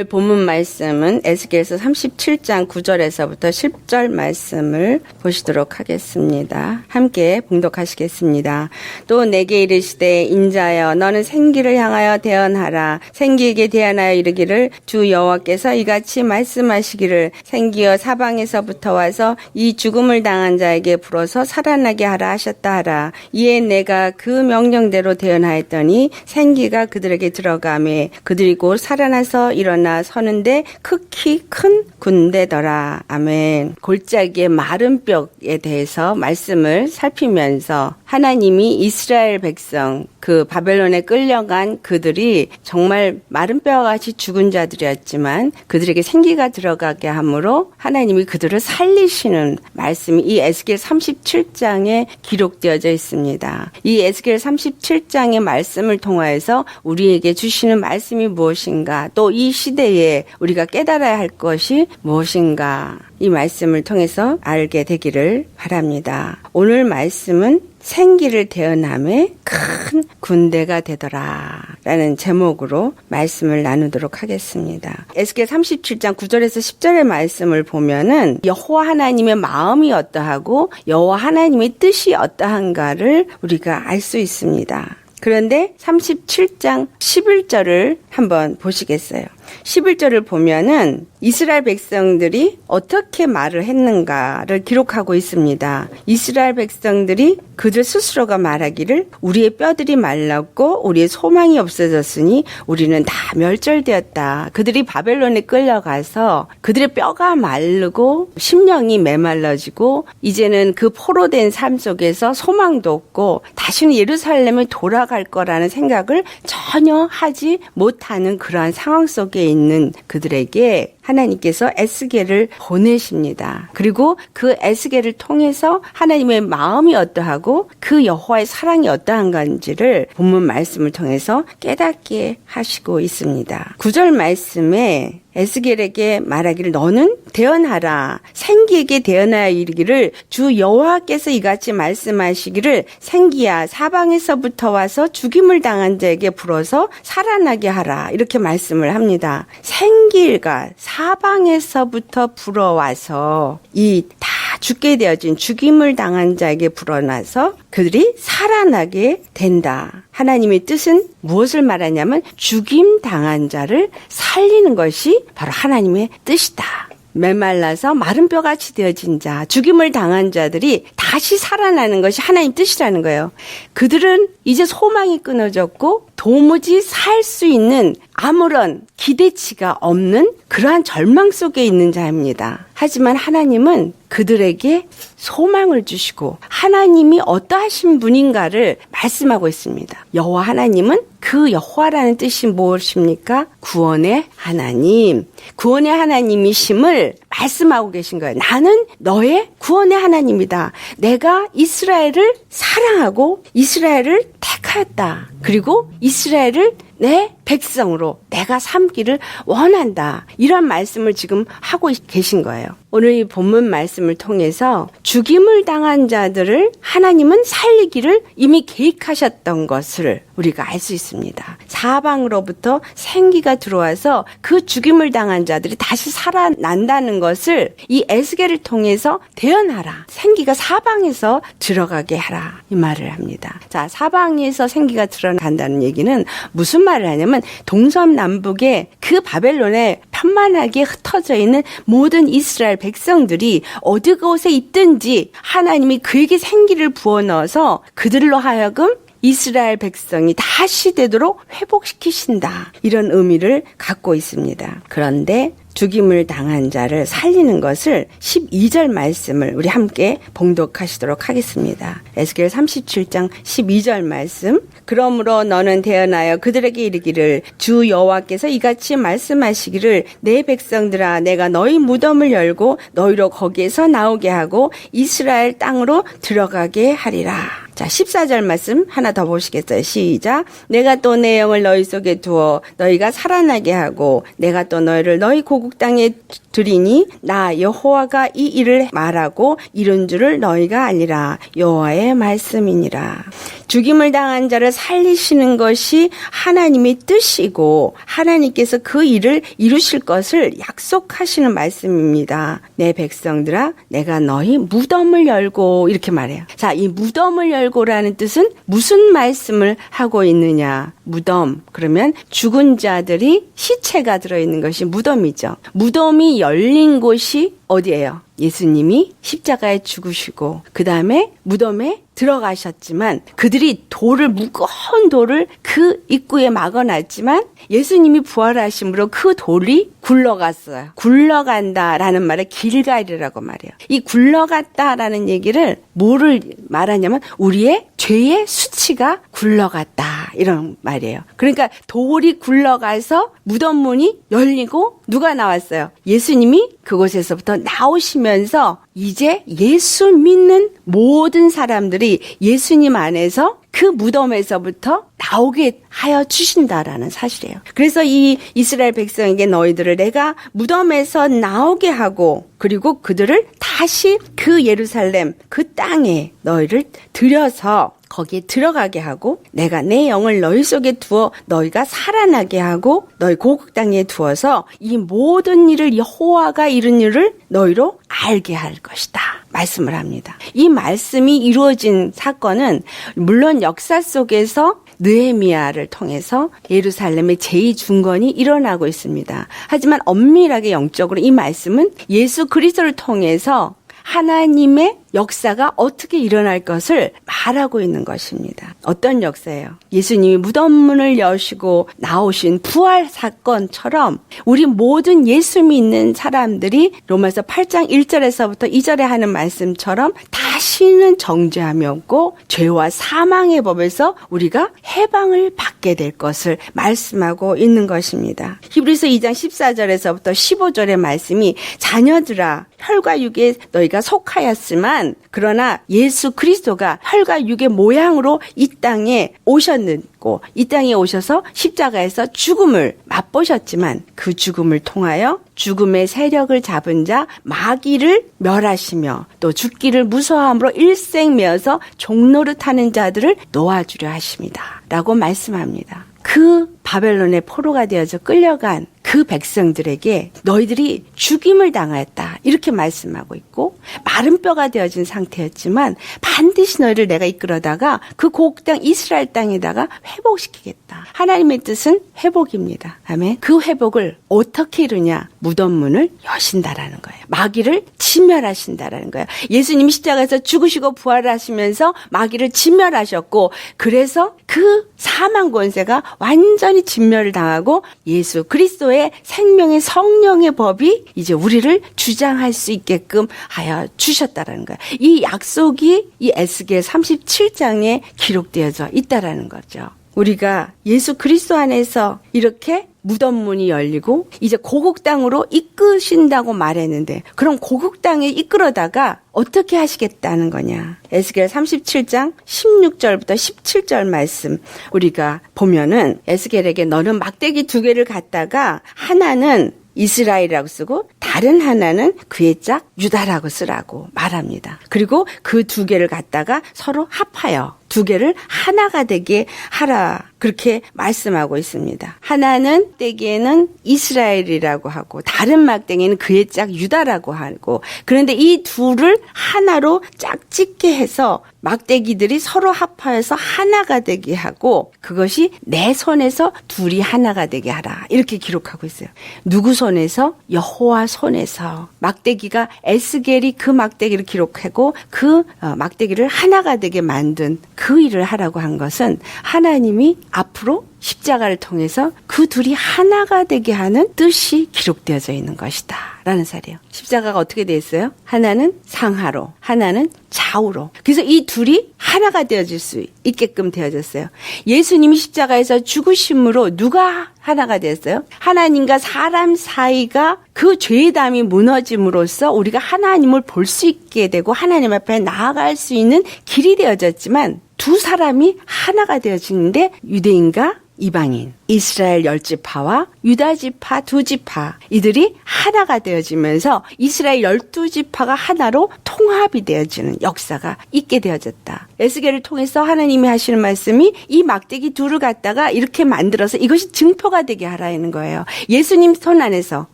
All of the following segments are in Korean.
본문 말씀은 에스겔서 37장 9절에서부터 10절 말씀을 보시도록 하겠습니다. 함께 봉독하시겠습니다. 또 내게 이르시되 인자여 너는 생기를 향하여 대언하라. 생기에게 대언하여 이르기를 주 여호와께서 이같이 말씀하시기를 생기여 사방에서부터 와서 이 죽음을 당한 자에게 불어서 살아나게 하라 하셨다 하라. 이에 내가 그 명령대로 대언하였더니 생기가 그들에게 들어가매 그들이 곧 살아나서 일어나 서는데 극히 큰 군대더라. 아멘. 골짜기의 마른 뼈에 대해서 말씀을 살피면서 하나님이 이스라엘 백성, 그 바벨론에 끌려간 그들이 정말 마른 뼈와 같이 죽은 자들이었지만 그들에게 생기가 들어가게 함으로 하나님이 그들을 살리시는 말씀이 이 에스겔 37장에 기록되어져 있습니다. 이 에스겔 37장의 말씀을 통하여서 우리에게 주시는 말씀이 무엇인가, 또 이 시대에 우리가 깨달아야 할 것이 무엇인가, 이 말씀을 통해서 알게 되기를 바랍니다. 오늘 말씀은 생기를 대언함에 큰 군대가 되더라 라는 제목으로 말씀을 나누도록 하겠습니다. 에스겔 37장 9절에서 10절의 말씀을 보면은 여호와 하나님의 마음이 어떠하고 여호와 하나님의 뜻이 어떠한가를 우리가 알 수 있습니다. 그런데 37장 11절을 한번 보시겠어요? 11절을 보면은 이스라엘 백성들이 어떻게 말을 했는가를 기록하고 있습니다. 이스라엘 백성들이 그들 스스로가 말하기를 우리의 뼈들이 말랐고 우리의 소망이 없어졌으니 우리는 다 멸절되었다. 그들이 바벨론에 끌려가서 그들의 뼈가 마르고 심령이 메말라지고 이제는 그 포로된 삶 속에서 소망도 없고 다시는 예루살렘에 돌아갈 거라는 생각을 전혀 하지 못하는 그러한 상황 속에 있는 그들에게 하나님께서 에스겔을 보내십니다. 그리고 그 에스겔을 통해서 하나님의 마음이 어떠하고 그 여호와의 사랑이 어떠한 건지를 본문 말씀을 통해서 깨닫게 하시고 있습니다. 9절 말씀에 에스겔에게 말하기를 너는 대언하라. 생기에게 대언하여 이르기를 주 여호와께서 이같이 말씀하시기를 생기야 사방에서부터 와서 죽임을 당한 자에게 불어서 살아나게 하라. 이렇게 말씀을 합니다. 생기가 사방에서부터 불어와서 이 다 죽게 되어진 죽임을 당한 자에게 불어나서 그들이 살아나게 된다. 하나님의 뜻은 무엇을 말하냐면 죽임 당한 자를 살리는 것이 바로 하나님의 뜻이다. 메말라서 마른 뼈같이 되어진 자, 죽임을 당한 자들이 다시 살아나는 것이 하나님 뜻이라는 거예요. 그들은 이제 소망이 끊어졌고 도무지 살 수 있는 아무런 기대치가 없는 그러한 절망 속에 있는 자입니다. 하지만 하나님은 그들에게 소망을 주시고 하나님이 어떠하신 분인가를 말씀하고 있습니다. 여호와 하나님은 그 여호와라는 뜻이 무엇입니까? 구원의 하나님, 구원의 하나님이심을 말씀하고 계신 거예요. 나는 너의 구원의 하나님이다. 내가 이스라엘을 사랑하고 이스라엘을 택하였다. 그리고 이스라엘을 내 백성으로 내가 삼기를 원한다. 이런 말씀을 지금 하고 계신 거예요. 오늘 이 본문 말씀을 통해서 죽임을 당한 자들을 하나님은 살리기를 이미 계획하셨던 것을 우리가 알 수 있습니다. 사방으로부터 생기가 들어와서 그 죽임을 당한 자들이 다시 살아난다는 것을 이 에스겔을 통해서 대언하라. 생기가 사방에서 들어가게 하라. 이 말을 합니다. 자, 사방에서 생기가 들어간다는 얘기는 무슨 말을 하냐면 동서남북에 그 바벨론에 편만하게 흩어져 있는 모든 이스라엘 백성들이 어디 곳에 있든지 하나님이 그에게 생기를 부어 넣어서 그들로 하여금 이스라엘 백성이 다시 되도록 회복시키신다. 이런 의미를 갖고 있습니다. 그런데 죽임을 당한 자를 살리는 것을 12절 말씀을 우리 함께 봉독하시도록 하겠습니다. 에스겔 37장 12절 말씀. 그러므로 너는 대언하여 그들에게 이르기를 주 여호와께서 이같이 말씀하시기를 내 백성들아 내가 너희 무덤을 열고 너희로 거기에서 나오게 하고 이스라엘 땅으로 들어가게 하리라. 자, 14절 말씀 하나 더 보시겠어요? 시작. 내가 또 내 영을 너희 속에 두어 너희가 살아나게 하고 내가 또 너희를 너희 고국 땅에 드리니 나 여호와가 이 일을 말하고 이룬 줄을 너희가 알리라. 여호와의 말씀이니라. 죽임을 당한 자를 살리시는 것이 하나님의 뜻이고 하나님께서 그 일을 이루실 것을 약속하시는 말씀입니다. 내 백성들아 내가 너희 무덤을 열고 이렇게 말해요. 자, 이 무덤을 열고라는 뜻은 무슨 말씀을 하고 있느냐. 무덤 그러면 죽은 자들이 시체가 들어있는 것이 무덤이죠. 무덤이 열린 곳이 어디예요? 예수님이 십자가에 죽으시고 그 다음에 무덤에 들어가셨지만 그들이 무거운 돌을 그 입구에 막아놨지만 예수님이 부활하심으로 그 돌이 굴러갔어요. 굴러간다라는 말을 길갈이라고 말해요. 이 굴러갔다라는 얘기를 뭐를 말하냐면 우리의 죄의 수치가 굴러갔다 이런 말이에요. 그러니까 돌이 굴러가서 무덤 문이 열리고 누가 나왔어요? 예수님이 그곳에서부터 나오시면서 이제 예수 믿는 모든 사람들이 예수님 안에서 그 무덤에서부터 나오게 하여 주신다라는 사실이에요. 그래서 이 이스라엘 백성에게 너희들을 내가 무덤에서 나오게 하고 그리고 그들을 다시 그 예루살렘 그 땅에 너희를 들여서 거기에 들어가게 하고 내가 내 영을 너희 속에 두어 너희가 살아나게 하고 너희 고국 땅에 두어서 이 모든 일을 여호와가 이룬 일을 너희로 알게 할 것이다. 말씀을 합니다. 이 말씀이 이루어진 사건은 물론 역사 속에서 느헤미야를 통해서 예루살렘의 제2중건이 일어나고 있습니다. 하지만 엄밀하게 영적으로 이 말씀은 예수 그리스도를 통해서 하나님의 역사가 어떻게 일어날 것을 말하고 있는 것입니다. 어떤 역사예요? 예수님이 무덤문을 여시고 나오신 부활 사건처럼 우리 모든 예수 믿는 사람들이 로마서 8장 1절에서부터 2절에 하는 말씀처럼 다시는 정죄함이 없고 죄와 사망의 법에서 우리가 해방을 받게 될 것을 말씀하고 있는 것입니다. 히브리서 2장 14절에서부터 15절의 말씀이 자녀들아 혈과 육에 너희가 속하였지만 그러나 예수 그리스도가 혈과 육의 모양으로 이 땅에 오셨고 이 땅에 오셔서 십자가에서 죽음을 맛보셨지만 그 죽음을 통하여 죽음의 세력을 잡은 자 마귀를 멸하시며 또 죽기를 무서워함으로 일생매어서 종노릇하는 자들을 놓아주려 하십니다. 라고 말씀합니다. 그 바벨론의 포로가 되어서 끌려간 그 백성들에게 너희들이 죽임을 당하였다 이렇게 말씀하고 있고 마른 뼈가 되어진 상태였지만 반드시 너희를 내가 이끌어다가 그 고국 땅 이스라엘 땅에다가 회복시키겠다. 하나님의 뜻은 회복입니다. 아멘. 그 회복을 어떻게 이루냐? 무덤문을 여신다라는 거예요. 마귀를 진멸하신다라는 거예요. 예수님이 십자가에서 죽으시고 부활하시면서 마귀를 진멸하셨고 그래서 그 사망 권세가 완전히 진멸을 당하고 예수 그리스도의 생명의 성령의 법이 이제 우리를 주장할 수 있게끔 하여 주셨다라는 거예요. 이 약속이 이 에스겔 37장에 기록되어져 있다라는 거죠. 우리가 예수 그리스도 안에서 이렇게 무덤문이 열리고 이제 고국 땅으로 이끄신다고 말했는데 그럼 고국 땅에 이끌어다가 어떻게 하시겠다는 거냐. 에스겔 37장 16절부터 17절 말씀 우리가 보면은 에스겔에게 너는 막대기 2개를 갖다가 하나는 이스라엘이라고 쓰고 다른 하나는 그의 짝 유다라고 쓰라고 말합니다. 그리고 그 2개를 갖다가 서로 합하여 2개를 하나가 되게 하라. 그렇게 말씀하고 있습니다. 하나는 막대기에는 이스라엘이라고 하고 다른 막대기는 그의 짝 유다라고 하고 그런데 이 둘을 하나로 짝짓게 해서 막대기들이 서로 합하여서 하나가 되게 하고 그것이 내 손에서 둘이 하나가 되게 하라. 이렇게 기록하고 있어요. 누구 손에서? 여호와 손에서. 막대기가 에스겔이 그 막대기를 기록하고 그 막대기를 하나가 되게 만든 그 일을 하라고 한 것은 하나님이 앞으로 십자가를 통해서 그 둘이 하나가 되게 하는 뜻이 기록되어져 있는 것이다 라는 말이에요. 십자가가 어떻게 되어 있어요? 하나는 상하로, 하나는 좌우로. 그래서 이 둘이 하나가 되어질 수 있게끔 되어졌어요. 예수님이 십자가에서 죽으심으로 누가 하나가 됐어요? 하나님과 사람 사이가 그 죄의 담이 무너짐으로써 우리가 하나님을 볼 수 있게 되고 하나님 앞에 나아갈 수 있는 길이 되어졌지만 두 사람이 하나가 되어지는데 유대인과 이방인, 이스라엘 10지파와 유다 지파 2지파 이들이 하나가 되어지면서 이스라엘 12지파가 하나로 통합이 되어지는 역사가 있게 되어졌다. 에스겔을 통해서 하나님이 하시는 말씀이 이 막대기 둘을 갖다가 이렇게 만들어서 이것이 증표가 되게 하라는 거예요. 예수님 손 안에서,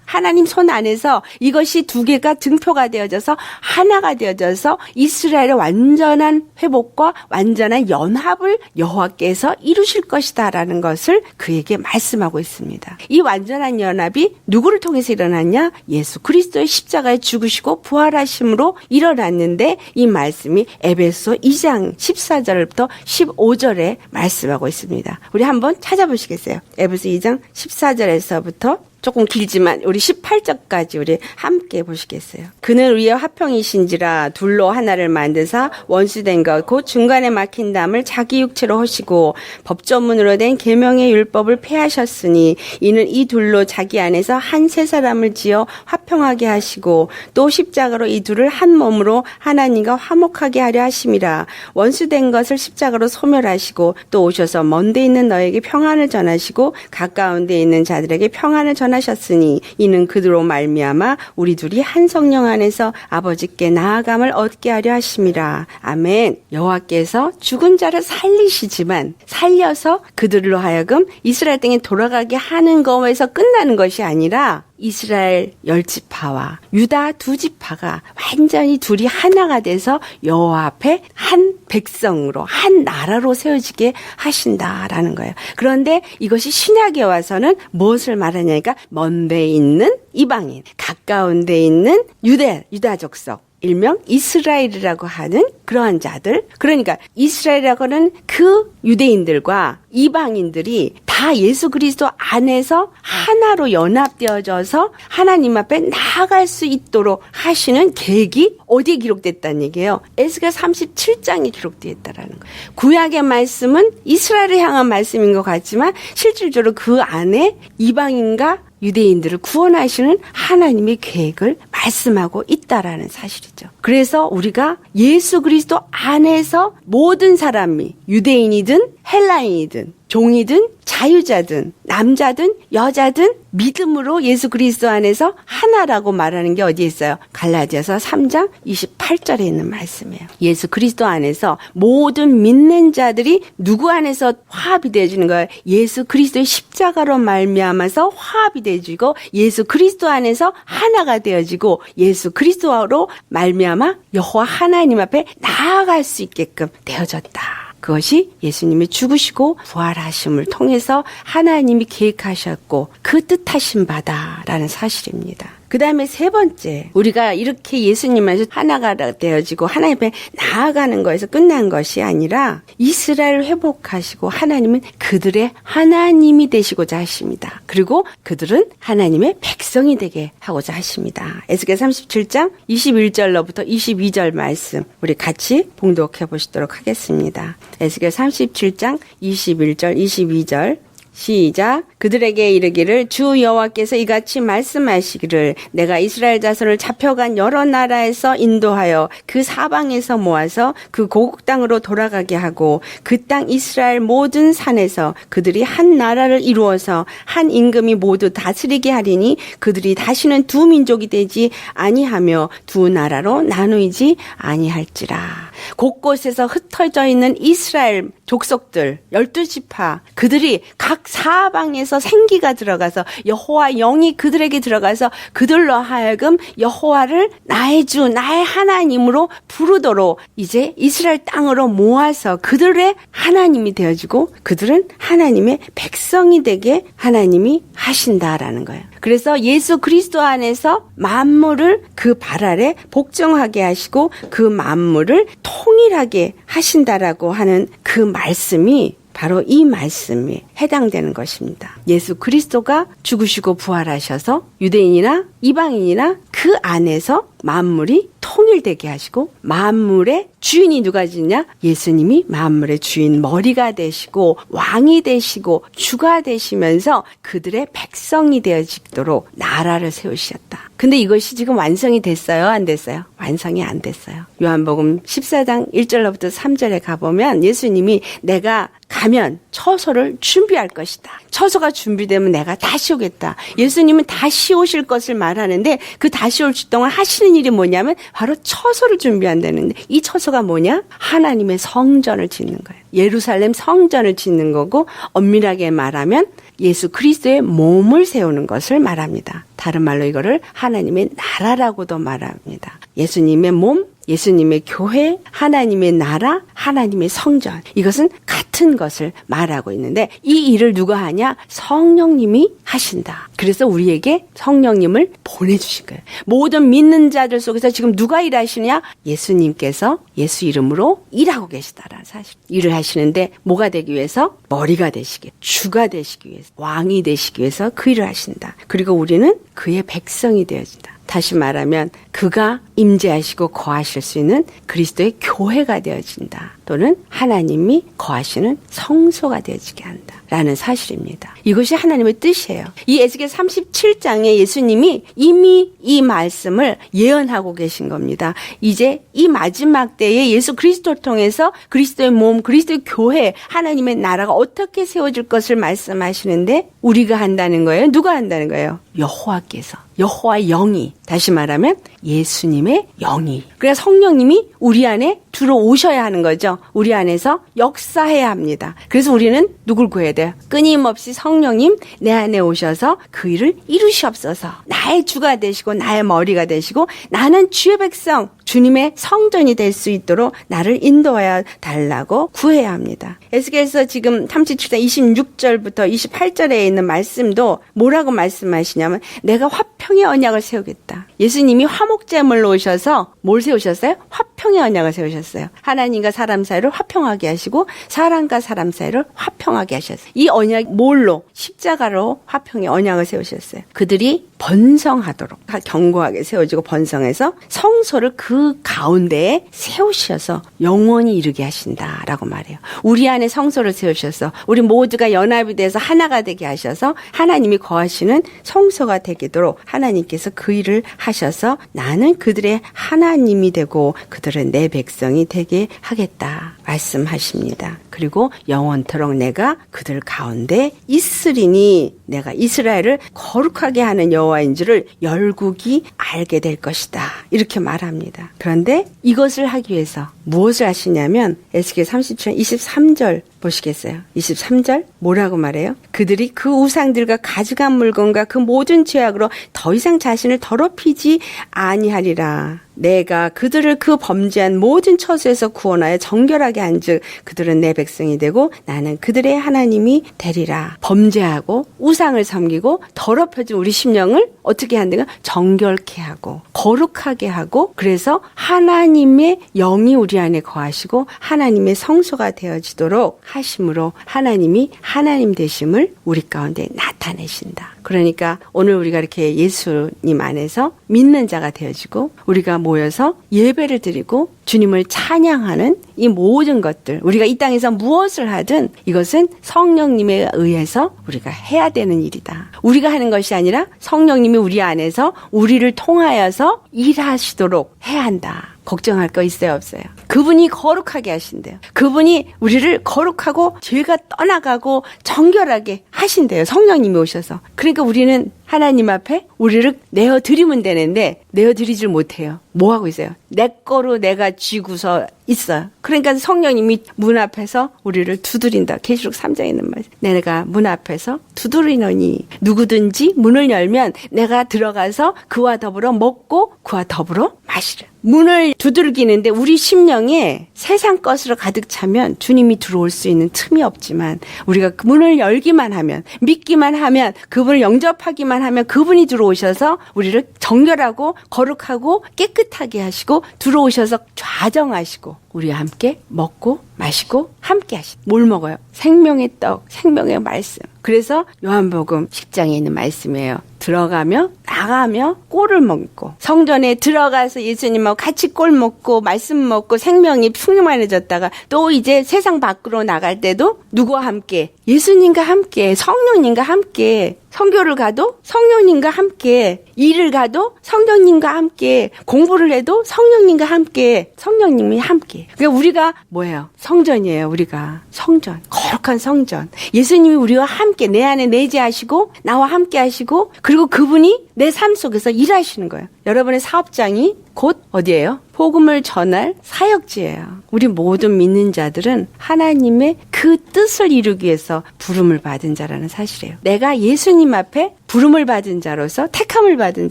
하나님 손 안에서 이것이 두 개가 증표가 되어져서 하나가 되어져서 이스라엘의 완전한 회복과 완전한 연합을 여호와께서 이루실 것이다라는 것을 그에게 말씀하고 있습니다. 이 완전한 연합이 누구를 통해서 일어났냐? 예수 그리스도의 십자가에 죽으시고 부활하심으로 일어났는데 이 말씀이 에베소 2장 14절부터 15절에 말씀하고 있습니다. 우리 한번 찾아보시겠어요? 에베소 2장 14절에서부터 조금 길지만 우리 18절까지 우리 함께 보시겠어요? 그는 위에 화평이신지라 둘로 하나를 만드사 원수된 것 곧 중간에 막힌 담을 자기 육체로 하시고 법조문으로 된 계명의 율법을 폐하셨으니 이는 이 둘로 자기 안에서 한 세 사람을 지어 화평하게 하시고 또 십자가로 이 둘을 한 몸으로 하나님과 화목하게 하려 하심이라. 원수된 것을 십자가로 소멸하시고 또 오셔서 먼데 있는 너에게 평안을 전하시고 가까운 데 있는 자들에게 평안을 전하셨으니 이는 그들로 말미암아 우리 둘이 한 성령 안에서 아버지께 나아감을 얻게 하려 하심이라. 아멘. 여호와께서 죽은 자를 살리시지만 살려서 그들로 하여금 이스라엘 땅에 돌아가게 하는 거에서 끝나는 것이 아니라 이스라엘 10지파와 유다 2지파가 완전히 둘이 하나가 돼서 여호와 앞에 한 백성으로 한 나라로 세워지게 하신다라는 거예요. 그런데 이것이 신약에 와서는 무엇을 말하냐니까 먼데 있는 이방인, 가까운 데 있는 유다 족속, 일명 이스라엘이라고 하는 그러한 자들, 그러니까 이스라엘이라고는 그 유대인들과 이방인들이 다 예수 그리스도 안에서 하나로 연합되어져서 하나님 앞에 나아갈 수 있도록 하시는 계획이 어디에 기록됐다는 얘기예요? 에스겔 37장에 기록되어 있다라는 거예요. 구약의 말씀은 이스라엘을 향한 말씀인 것 같지만 실질적으로 그 안에 이방인과 유대인들을 구원하시는 하나님의 계획을 말씀하고 있다라는 사실이죠. 그래서 우리가 예수 그리스도 안에서 모든 사람이 유대인이든 헬라인이든 종이든 자유자든 남자든 여자든 믿음으로 예수 그리스도 안에서 하나라고 말하는 게 어디에 있어요? 갈라디아서 3장 28절에 있는 말씀이에요. 예수 그리스도 안에서 모든 믿는 자들이 누구 안에서 화합이 되어지는 거예요? 예수 그리스도의 십자가로 말미암아서 화합이 되어지고 예수 그리스도 안에서 하나가 되어지고 예수 그리스도로 말미암아 여호와 하나님 앞에 나아갈 수 있게끔 되어졌다. 그것이 예수님이 죽으시고 부활하심을 통해서 하나님이 계획하셨고 그 뜻하신 바다라는 사실입니다. 그 다음에 세 번째, 우리가 이렇게 예수님 안에서 하나가 되어지고 하나님 앞에 나아가는 거에서 끝난 것이 아니라 이스라엘을 회복하시고 하나님은 그들의 하나님이 되시고자 하십니다. 그리고 그들은 하나님의 백성이 되게 하고자 하십니다. 에스겔 37장 21절로부터 22절 말씀 우리 같이 봉독해 보시도록 하겠습니다. 에스겔 37장 21절 22절 시작. 그들에게 이르기를 주 여호와께서 이같이 말씀하시기를 내가 이스라엘 자손을 잡혀간 여러 나라에서 인도하여 그 사방에서 모아서 그 고국 땅으로 돌아가게 하고 그 땅 이스라엘 모든 산에서 그들이 한 나라를 이루어서 한 임금이 모두 다스리게 하리니 그들이 다시는 두 민족이 되지 아니하며 두 나라로 나누이지 아니할지라. 곳곳에서 흩어져 있는 이스라엘 족속들 12지파 그들이 각 사방에서 생기가 들어가서 여호와 영이 그들에게 들어가서 그들로 하여금 여호와를 나의 주 나의 하나님으로 부르도록 이제 이스라엘 땅으로 모아서 그들의 하나님이 되어지고 그들은 하나님의 백성이 되게 하나님이 하신다라는 거예요. 그래서 예수 그리스도 안에서 만물을 그 발 아래 복종하게 하시고 그 만물을 통일하게 하신다라고 하는 그 말씀이 바로 이 말씀에 해당되는 것입니다. 예수 그리스도가 죽으시고 부활하셔서 유대인이나 이방인이나 그 안에서 만물이 통일되게 하시고 만물의 주인이 누가 되냐? 예수님이 만물의 주인 머리가 되시고 왕이 되시고 주가 되시면서 그들의 백성이 되어지도록 나라를 세우셨다. 근데 이것이 지금 완성이 됐어요? 안 됐어요? 완성이 안 됐어요. 요한복음 14장 1절로부터 3절에 가보면 예수님이 내가 가면 처소를 준비할 것이다. 처소가 준비되면 내가 다시 오겠다. 예수님은 다시 오실 것을 말하는데 그 다시 올 동안 하시는 일이 뭐냐면 바로 처소를 준비한다는데 이 처소가 뭐냐? 하나님의 성전을 짓는 거예요. 예루살렘 성전을 짓는 거고 엄밀하게 말하면 예수 그리스도의 몸을 세우는 것을 말합니다. 다른 말로 이거를 하나님의 나라라고도 말합니다. 예수님의 몸, 예수님의 교회, 하나님의 나라, 하나님의 성전. 이것은 같은 것을 말하고 있는데 이 일을 누가 하냐? 성령님이 하신다. 그래서 우리에게 성령님을 보내주신 거예요. 모든 믿는 자들 속에서 지금 누가 일하시냐? 예수님께서 예수 이름으로 일하고 계시다라는 사실. 일을 하시는데 뭐가 되기 위해서? 머리가 되시기, 주가 되시기 위해서, 왕이 되시기 위해서 그 일을 하신다. 그리고 우리는 그의 백성이 되어진다. 다시 말하면 그가 임재하시고 거하실 수 있는 그리스도의 교회가 되어진다. 또는 하나님이 거하시는 성소가 되어지게 한다. 라는 사실입니다. 이것이 하나님의 뜻이에요. 이 에스겔 37장에 예수님이 이미 이 말씀을 예언하고 계신 겁니다. 이제 이 마지막 때에 예수 그리스도를 통해서 그리스도의 몸, 그리스도의 교회, 하나님의 나라가 어떻게 세워질 것을 말씀하시는데 우리가 한다는 거예요. 누가 한다는 거예요? 여호와께서. 여호와의 영이, 다시 말하면 예수님의 영이. 그러니까 성령님이 우리 안에 들어오셔야 하는 거죠. 우리 안에서 역사해야 합니다. 그래서 우리는 누굴 구해야 돼요? 끊임없이 성령님 내 안에 오셔서 그 일을 이루시옵소서. 나의 주가 되시고 나의 머리가 되시고 나는 주의 백성, 주님의 성전이 될 수 있도록 나를 인도하여 달라고 구해야 합니다. 에스겔서 지금 37장 26절부터 28절에 있는 말씀도 뭐라고 말씀하시냐면 내가 화평의 언약을 세우겠다. 예수님이 화목제물로 오셔서 뭘 세우셨어요? 화평의 언약을 세우셨어요. 하나님과 사람 사이를 화평하게 하시고 사람과 사람 사이를 화평하게 하셨어요. 이 언약 뭘로? 십자가로 화평의 언약을 세우셨어요. 그들이 번성하도록 견고하게 세워지고 번성해서 성소를 그 가운데에 세우셔서 영원히 이르게 하신다라고 말해요. 우리 안에 성소를 세우셔서 우리 모두가 연합이 돼서 하나가 되게 하셔서 하나님이 거하시는 성소가 되도록 하나님께서 그 일을 하셔서 나는 그들의 하나님이 되고 그들은 내 백성이 되게 하겠다 말씀하십니다. 그리고 영원토록 내가 그들 가운데 있으리니 내가 이스라엘을 거룩하게 하는 여호와인 줄을 열국이 알게 될 것이다. 이렇게 말합니다. 그런데 이것을 하기 위해서 무엇을 하시냐면 에스겔 37장 23절 보시겠어요? 23절 뭐라고 말해요? 그들이 그 우상들과 가져간 물건과 그 모든 죄악으로 더 이상 자신을 더럽히지 아니하리라. 내가 그들을 그 범죄한 모든 처소에서 구원하여 정결하게 한즉 그들은 내 백성이 되고 나는 그들의 하나님이 되리라. 범죄하고 우상을 섬기고 더럽혀진 우리 심령을 어떻게 한다가 정결케 하고 거룩하게 하고 그래서 하나님의 영이 우리 안에 거하시고 하나님의 성소가 되어지도록 하심으로 하나님이 하나님 되심을 우리 가운데 나타내신다. 그러니까 오늘 우리가 이렇게 예수님 안에서 믿는 자가 되어지고 우리가 모여서 예배를 드리고 주님을 찬양하는 이 모든 것들 우리가 이 땅에서 무엇을 하든 이것은 성령님에 의해서 우리가 해야 되는 일이다. 우리가 하는 것이 아니라 성령님이 우리 안에서 우리를 통하여서 일하시도록 해야 한다. 걱정할 거 있어요, 없어요? 그분이 거룩하게 하신대요. 그분이 우리를 거룩하고 죄가 떠나가고 정결하게 하신대요. 성령님이 오셔서. 그러니까 우리는 하나님 앞에 우리를 내어드리면 되는데 내어드리질 못해요. 뭐 하고 있어요? 내 거로 내가 쥐고서 있어요. 그러니까 성령님이 문 앞에서 우리를 두드린다. 계시록 3장에 있는 말. 내가 문 앞에서 두드리노니 누구든지 문을 열면 내가 들어가서 그와 더불어 먹고 그와 더불어 마시라. 문을 두들기는데 우리 심령에 세상 것으로 가득 차면 주님이 들어올 수 있는 틈이 없지만 우리가 그 문을 열기만 하면 믿기만 하면 그분을 영접하기만 하면 그분이 들어오셔서 우리를 정결하고 거룩하고 깨끗하게 하시고 들어오셔서 좌정하시고 우리와 함께 먹고 마시고 함께 하시고 뭘 먹어요? 생명의 떡, 생명의 말씀. 그래서 요한복음 10장에 있는 말씀이에요. 들어가며 나가며 꼴을 먹고 성전에 들어가서 예수님하고 같이 꼴 먹고 말씀 먹고 생명이 풍만해졌다가 또 이제 세상 밖으로 나갈 때도 누구와 함께? 예수님과 함께, 성령님과 함께, 선교를 가도 성령님과 함께, 일을 가도 성령님과 함께, 공부를 해도 성령님과 함께, 성령님이 함께. 그러니까 우리가 뭐예요? 성전이에요. 우리가 성전, 거룩한 성전. 예수님이 우리와 함께 내 안에 내재하시고 나와 함께 하시고 그리고 그분이 내 삶 속에서 일하시는 거예요. 여러분의 사업장이 곧 어디예요? 복음을 전할 사역지예요. 우리 모든 믿는 자들은 하나님의 그 뜻을 이루기 위해서 부름을 받은 자라는 사실이에요. 내가 예수님 앞에 부름을 받은 자로서 택함을 받은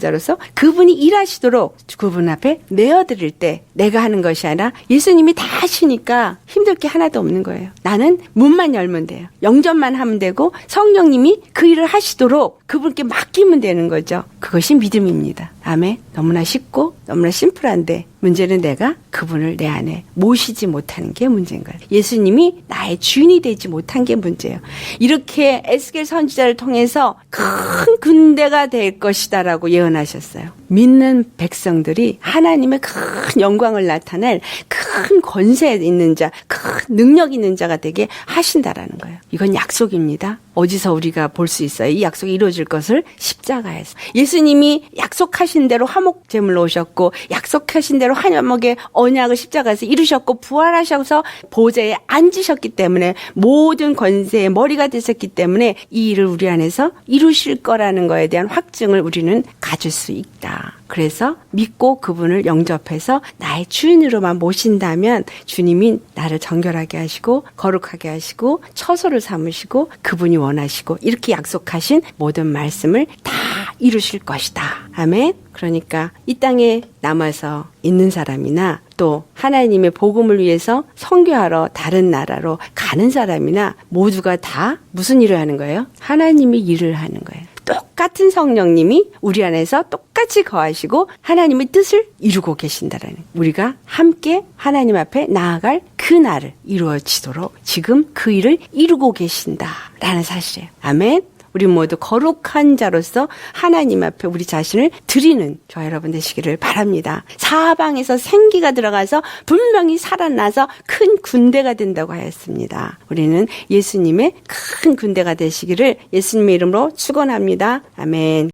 자로서 그분이 일하시도록 그분 앞에 내어드릴 때 내가 하는 것이 아니라 예수님이 다 하시니까 힘들 게 하나도 없는 거예요. 나는 문만 열면 돼요. 영접만 하면 되고 성령님이 그 일을 하시도록 그분께 맡기면 되는 거죠. 그것이 믿음입니다. 아멘. 너무나 쉽고 너무나 심플한데 문제는 내가 그분을 내 안에 모시지 못하는 게 문제인 거예요. 예수님이 나의 주인이 되지 못한 게 문제예요. 이렇게 에스겔 선지자를 통해서 큰 군대가 될 것이다라고 예언하셨어요. 믿는 백성들이 하나님의 큰 영광을 나타낼 큰 권세 있는 자, 큰 능력 있는 자가 되게 하신다라는 거예요. 이건 약속입니다. 어디서 우리가 볼 수 있어요? 이 약속이 이루어질 것을 십자가에서. 예수님이 약속하신 대로 화목 제물로 오셨고 약속하신 대로 화목의 언약을 십자가에서 이루셨고 부활하셔서 보좌에 앉으셨기 때문에 모든 권세의 머리가 되셨기 때문에 이 일을 우리 안에서 이루실 거라는 거에 대한 확증을 우리는 가질 수 있다. 그래서 믿고 그분을 영접해서 나의 주인으로만 모신다면 주님이 나를 정결하게 하시고 거룩하게 하시고 처소를 삼으시고 그분이 원하시고 이렇게 약속하신 모든 말씀을 다 이루실 것이다. 아멘. 그러니까 이 땅에 남아서 있는 사람이나 또 하나님의 복음을 위해서 선교하러 다른 나라로 가는 사람이나 모두가 다 무슨 일을 하는 거예요? 하나님의 일을 하는 거예요. 똑같은 성령님이 우리 안에서 똑같이 거하시고 하나님의 뜻을 이루고 계신다라는 우리가 함께 하나님 앞에 나아갈 그 날을 이루어지도록 지금 그 일을 이루고 계신다라는 사실이에요. 아멘. 우리 모두 거룩한 자로서 하나님 앞에 우리 자신을 드리는 저와 여러분 되시기를 바랍니다. 사방에서 생기가 들어가서 분명히 살아나서 큰 군대가 된다고 하였습니다. 우리는 예수님의 큰 군대가 되시기를 예수님의 이름으로 축원합니다. 아멘.